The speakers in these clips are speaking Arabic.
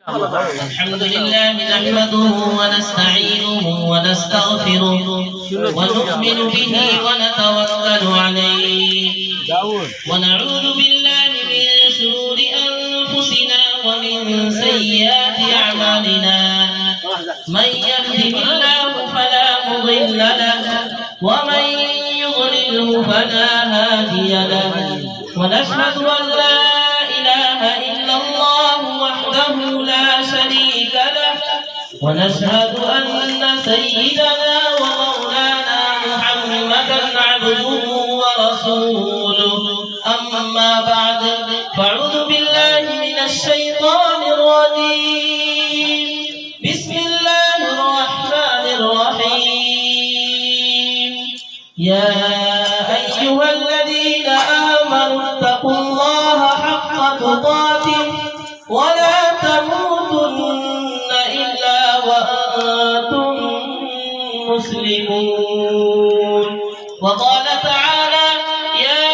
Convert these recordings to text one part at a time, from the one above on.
الحمد لله نحمده ونستعينه ونستغفره ونؤمن به ونتوكل عليه ونعوذ بالله من شرور أنفسنا ومن سيئات أعمالنا من يهده الله فلا مضل له ومن يضلله فلا هادي له ونشهد أن لا إله إلا الله وحده لا شريك له ونشهد أن سيدنا ومولانا محمدا عبده ورسوله أما بعد فأعوذ بالله من الشيطان الرجيم بسم الله الرحمن الرحيم يا أيها الذين آمنوا اتقوا الله حق تقاته ولا تموتن إلا وأنتم مسلمون وقال تعالى يا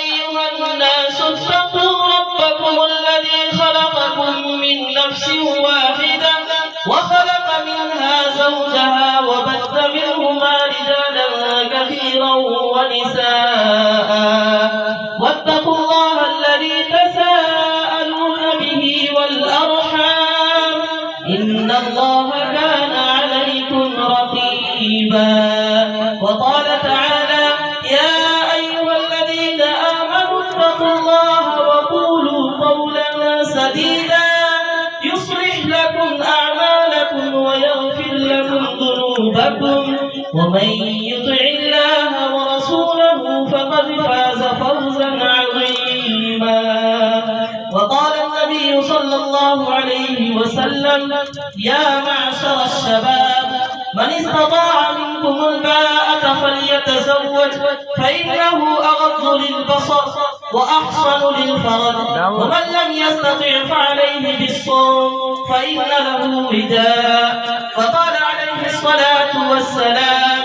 أيها الناس اتقوا ربكم الذي خلقكم من نفس واحدة وخلق منها زوجها وبث منهما رجالا كثيرا ونساء واتقوا الله الذي تساءلون به والأرحام إن الله كان عليكم رقيبا وقال تعالى يا أيها الذين آمنوا اتقوا الله وقولوا قولا سديدا يصلح لكم أعمالكم ويغفر لكم ذنوبكم ومن يطع الله ورسوله فقد فاز فوزا عظيما وقال النبي صلى الله عليه وسلم يا معشر الشباب من استطاع منكم الباءة فليتزوج فإنه أغض للبصر وأحصن للفرج ومن لم يستطع فعليه بالصوم فإن له وداء وقال عليه الصلاة والسلام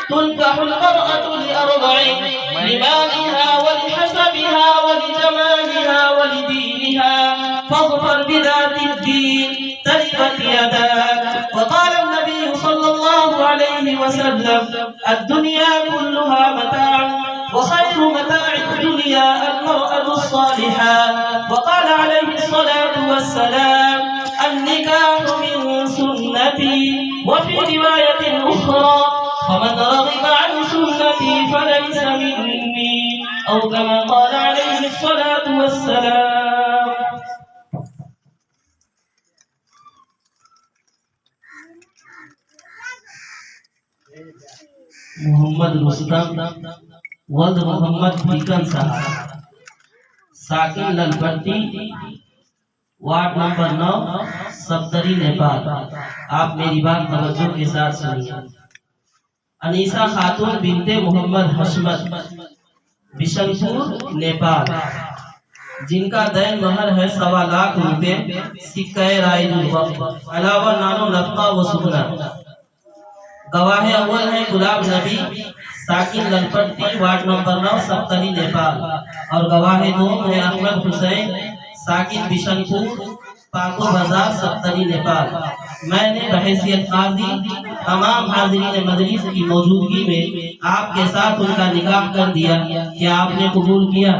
تنكح المرأة لأربع لمالها ولحسبها ولجمالها ولدينها فاظفر بذات الدين تربت يداك وقال النبي صلى الله عليه وسلم الدنيا كلها متاع وخير متاع الدنيا المرأة الصالحة وقال عليه الصلاة والسلام النكاح من سنتي وفي رواية أخرى فمن رغب عن سنتي فليس مني أو كما قال عليه الصلاة والسلام मोहम्मद रुस्तम वल्द मोहम्मद बीकन साहब साकिन ललपट्टी वार्ड नंबर 9 सप्तरी नेपाल। आप मेरी बात तवज्जो के साथ सुनिए। अनीसा खातून बिनते मोहम्मद हशमत बिशनपुर नेपाल जिनका दैन महर है 1.25 लाख रुपए सिक्का राइजुल वक्त अलावा नानो नफका व सुकना। गवाह अव्वल है गुलाब नबी साकिन ललपट्टी वार्ड नंबर 9 सप्तरी नेपाल और गवाह दोम है अहमद हुसैन साकिन बिशनपुर पाको बाजार सप्तरी नेपाल। मैंने बहैसियत काजी तमाम हाजिरीन मजलिस की मौजूदगी में आपके साथ उनका निकाह कर दिया। क्या आपने कबूल किया?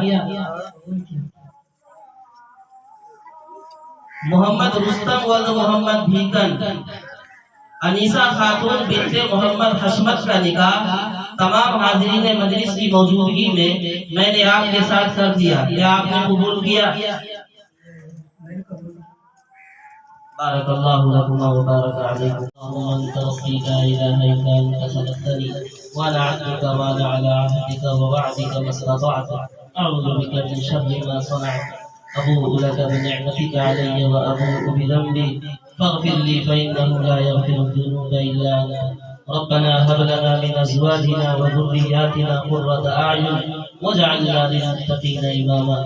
मोहम्मद रुस्तम वल्द मोहम्मद भीकन अनीसा खातून बिनते मोहम्मद हशमत का निकाह तमाम हाजिरीन मजलिस की मौजूदगी में मैंने आपके साथ कर दिया। क्या आपने कबूल किया? बारकल्लाहु लकुमा व बारक अलैकुम। अल्लाहुम्मा अंत रब्बी ला इलाहा इल्ला अंता खलaqtani व अना अब्दुका व अना अला अहदika व वअदika मस्ततअतु अऊज़ु बिका मिन शर्रि मा सनअतु अबूउ लका बिनि'मतिका अलैया व अबूउ बिदंबी فاغفر لي فإنه لا يغفر الذنوب إلا أنت ربنا هب لنا من أزواجنا وذرياتنا قرة أعين واجعلنا للمتقين إماما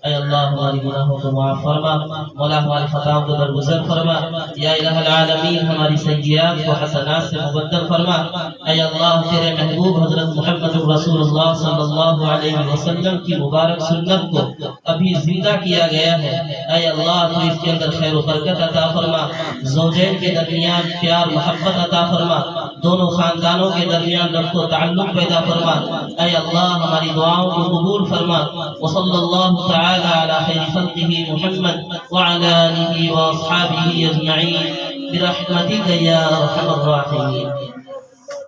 اے اللہ ہماری گناہوں کو معاف فرما، مولا ہماری خطاؤں کو درگزر فرما، یا الہ العالمین ہماری سیئات کو حسنات سے مبدل فرما۔ اے اللہ تیرے محبوب حضرت محمد رسول اللہ صلی اللہ علیہ وسلم کی مبارک سنت کو ابھی زندہ کیا گیا ہے، اے اللہ تو اس کے اندر خیر و برکت عطا فرما، زوجین کے درمیان پیار محبت عطا فرما، دونوں خاندانوں کے درمیان ربط و تعلق پیدا فرما، اے اللہ ہماری دعاؤں کو قبول فرما۔ وصلی اللہ تعالی علی خیر خلقہ محمد وعلی آلہ واصحابہ اجمعین برحمتک یا ارحم الراحمین۔